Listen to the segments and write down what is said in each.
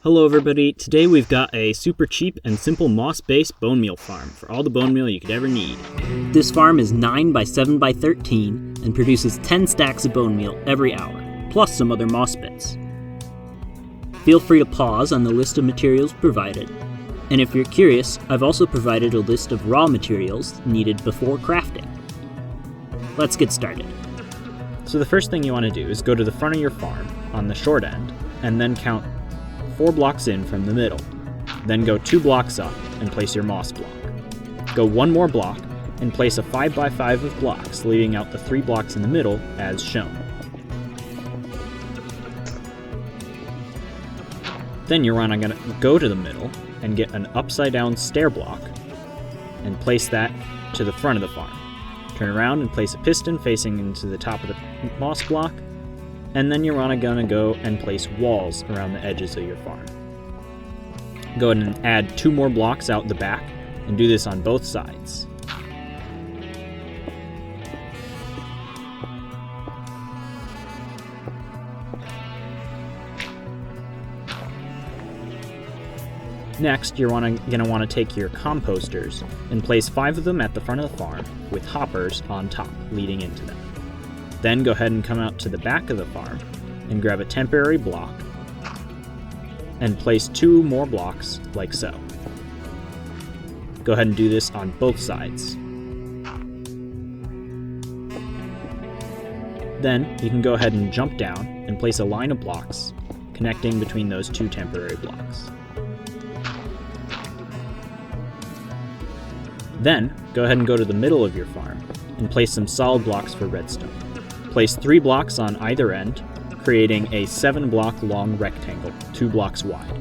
Hello everybody, today we've got a super cheap and simple moss-based bone meal farm for all the bone meal you could ever need. This farm is 9 by 7 by 13 and produces 10 stacks of bone meal every hour, plus some other moss bits. Feel free to pause on the list of materials provided, and if you're curious, I've also provided a list of raw materials needed before crafting. Let's get started. So the first thing you want to do is go to the front of your farm on the short end, and then count 4 blocks in from the middle. Then go 2 blocks up and place your moss block. Go 1 more block and place a 5 by 5 of blocks, leaving out the 3 blocks in the middle as shown. Then you're going to go to the middle and get an upside down stair block and place that to the front of the farm. Turn around and place a piston facing into the top of the moss block, and then you're going to go and place walls around the edges of your farm. Go ahead and add 2 more blocks out the back, and do this on both sides. Next, you're going to want to take your composters and place 5 of them at the front of the farm with hoppers on top leading into them. Then go ahead and come out to the back of the farm and grab a temporary block and place 2 more blocks like so. Go ahead and do this on both sides. Then you can go ahead and jump down and place a line of blocks connecting between those 2 temporary blocks. Then go ahead and go to the middle of your farm and place some solid blocks for redstone. Place 3 blocks on either end, creating a 7-block long rectangle, 2 blocks wide.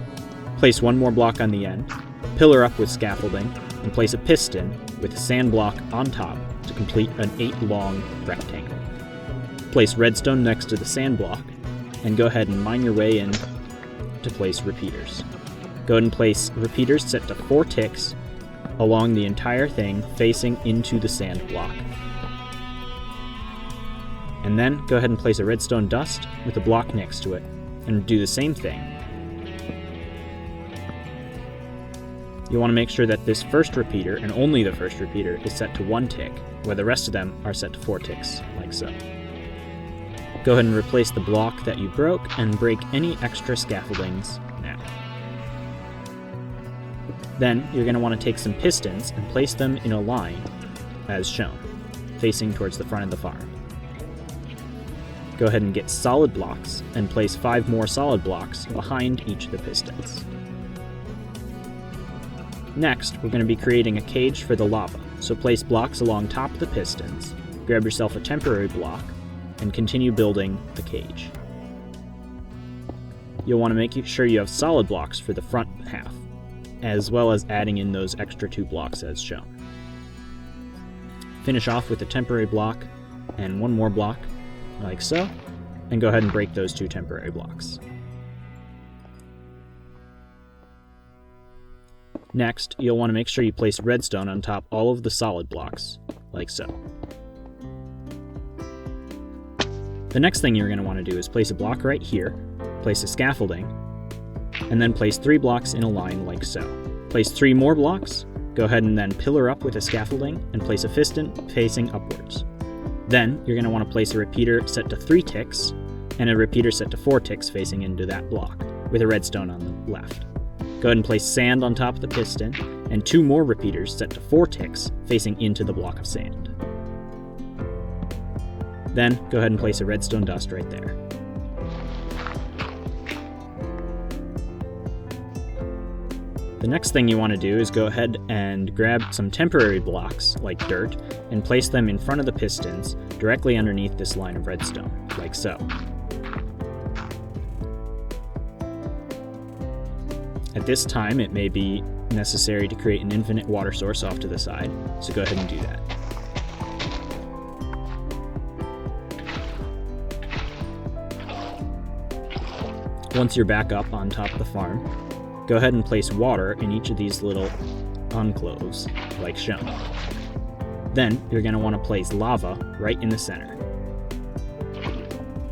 Place 1 more block on the end, pillar up with scaffolding, and place a piston with a sand block on top to complete an 8-long rectangle. Place redstone next to the sand block, and go ahead and mine your way in to place repeaters. Go ahead and place repeaters set to 4 ticks along the entire thing facing into the sand block. And then go ahead and place a redstone dust with a block next to it, and do the same thing. You want to make sure that this first repeater, and only the first repeater, is set to 1 tick, where the rest of them are set to 4 ticks, like so. Go ahead and replace the block that you broke, and break any extra scaffoldings now. Then you're going to want to take some pistons and place them in a line, as shown, facing towards the front of the farm. Go ahead and get solid blocks and place 5 more solid blocks behind each of the pistons. Next, we're going to be creating a cage for the lava, so place blocks along top of the pistons, grab yourself a temporary block, and continue building the cage. You'll want to make sure you have solid blocks for the front half, as well as adding in those extra 2 blocks as shown. Finish off with a temporary block and 1 more block, like so, and go ahead and break those 2 temporary blocks. Next, you'll want to make sure you place redstone on top all of the solid blocks, like so. The next thing you're going to want to do is place a block right here, place a scaffolding, and then place 3 blocks in a line like so. Place 3 more blocks, go ahead and then pillar up with a scaffolding, and place a piston facing upwards. Then, you're going to want to place a repeater set to 3 ticks, and a repeater set to 4 ticks facing into that block, with a redstone on the left. Go ahead and place sand on top of the piston, and 2 more repeaters set to 4 ticks facing into the block of sand. Then, go ahead and place a redstone dust right there. The next thing you want to do is go ahead and grab some temporary blocks, like dirt, and place them in front of the pistons, directly underneath this line of redstone, like so. At this time, it may be necessary to create an infinite water source off to the side, so go ahead and do that. Once you're back up on top of the farm, go ahead and place water in each of these little encloves, like shown. Then, you're going to want to place lava right in the center.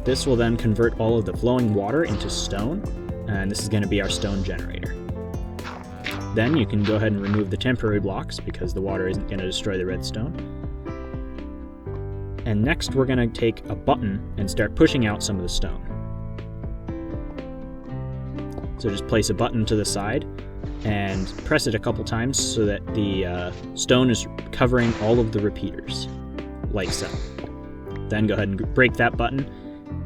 This will then convert all of the flowing water into stone, and this is going to be our stone generator. Then you can go ahead and remove the temporary blocks because the water isn't going to destroy the redstone. And next we're going to take a button and start pushing out some of the stone. So just place a button to the side and press it a couple times so that the stone is covering all of the repeaters, like so. Then go ahead and break that button,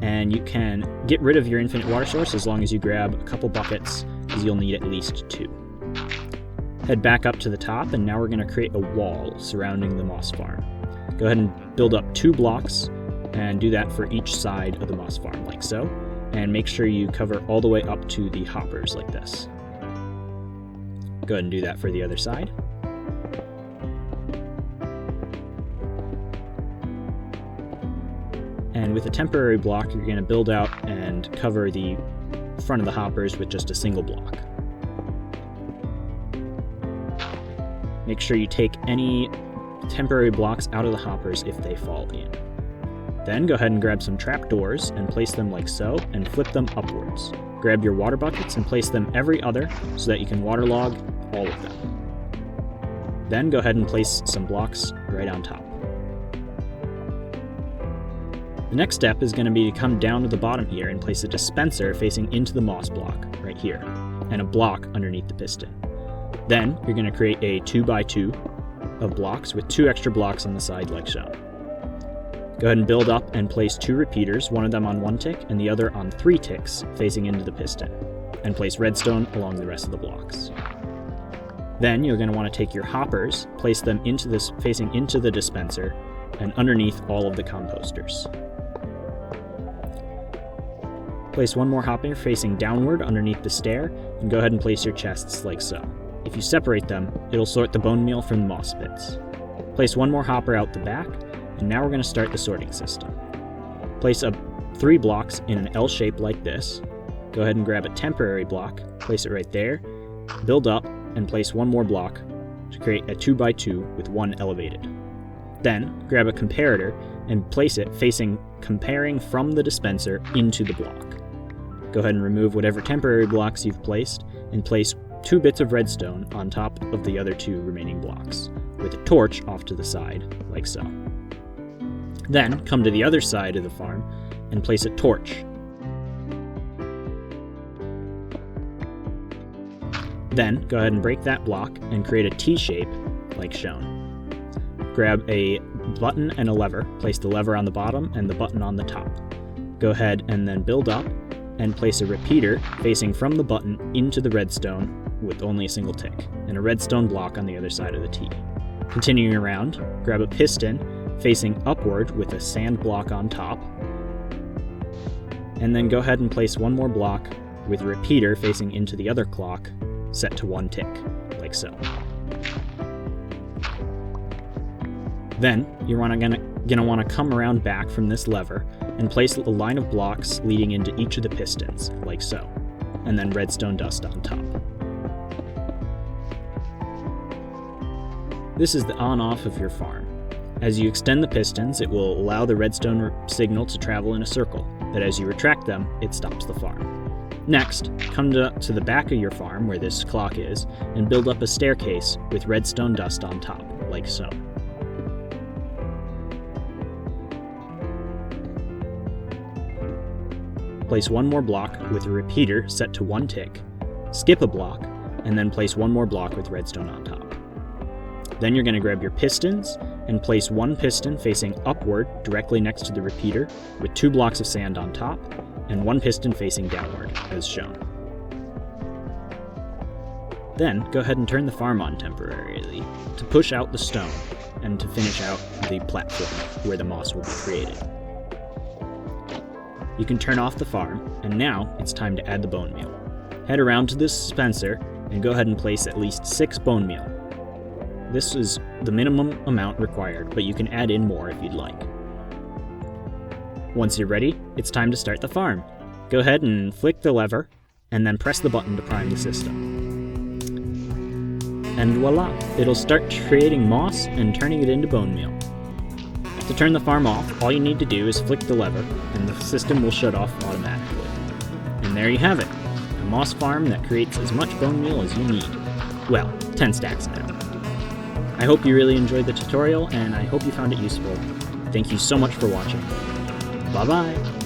and you can get rid of your infinite water source as long as you grab a couple buckets, because you'll need at least 2. Head back up to the top, and now we're going to create a wall surrounding the moss farm. Go ahead and build up 2 blocks, and do that for each side of the moss farm, like so. And make sure you cover all the way up to the hoppers like this. Go ahead and do that for the other side. And with a temporary block, you're going to build out and cover the front of the hoppers with just a single block. Make sure you take any temporary blocks out of the hoppers if they fall in. Then go ahead and grab some trapdoors and place them like so, and flip them upwards. Grab your water buckets and place them every other so that you can waterlog all of them. Then go ahead and place some blocks right on top. The next step is going to be to come down to the bottom here and place a dispenser facing into the moss block right here, and a block underneath the piston. Then you're going to create a 2x2 of blocks with 2 extra blocks on the side like shown. Go ahead and build up and place 2 repeaters, one of them on 1 tick and the other on 3 ticks facing into the piston, and place redstone along the rest of the blocks. Then you're going to want to take your hoppers, place them into this facing into the dispenser and underneath all of the composters. Place 1 more hopper facing downward underneath the stair, and go ahead and place your chests like so. If you separate them, it'll sort the bone meal from the moss bits. Place 1 more hopper out the back, and now we're going to start the sorting system. Place up 3 blocks in an L shape like this. Go ahead and grab a temporary block, place it right there, build up, and place 1 more block to create a 2x2 with 1 elevated. Then grab a comparator and place it facing comparing from the dispenser into the block. Go ahead and remove whatever temporary blocks you've placed and place 2 bits of redstone on top of the other 2 remaining blocks, with a torch off to the side, like so. Then come to the other side of the farm and place a torch. Then go ahead and break that block and create a T shape like shown. Grab a button and a lever, place the lever on the bottom and the button on the top. Go ahead and then build up and place a repeater facing from the button into the redstone with only a single tick, and a redstone block on the other side of the T. Continuing around, grab a piston facing upward with a sand block on top, and then go ahead and place 1 more block with a repeater facing into the other clock set to 1 tick, like so. Then you're gonna want to come around back from this lever and place a line of blocks leading into each of the pistons, like so, and then redstone dust on top. This is the on-off of your farm. As you extend the pistons, it will allow the redstone signal to travel in a circle, but as you retract them, it stops the farm. Next, come to the back of your farm where this clock is, and build up a staircase with redstone dust on top, like so. Place 1 more block with a repeater set to 1 tick, skip a block, and then place 1 more block with redstone on top. Then you're going to grab your pistons and place 1 piston facing upward directly next to the repeater with 2 blocks of sand on top and 1 piston facing downward, as shown. Then go ahead and turn the farm on temporarily to push out the stone and to finish out the platform where the moss will be created. You can turn off the farm, and now it's time to add the bone meal. Head around to the dispenser and go ahead and place at least 6 bone meal. This is the minimum amount required, but you can add in more if you'd like. Once you're ready, it's time to start the farm. Go ahead and flick the lever, and then press the button to prime the system. And voila! It'll start creating moss and turning it into bone meal. To turn the farm off, all you need to do is flick the lever, and the system will shut off automatically. And there you have it, a moss farm that creates as much bone meal as you need. Well, 10 stacks now. I hope you really enjoyed the tutorial, and I hope you found it useful. Thank you so much for watching. Bye-bye!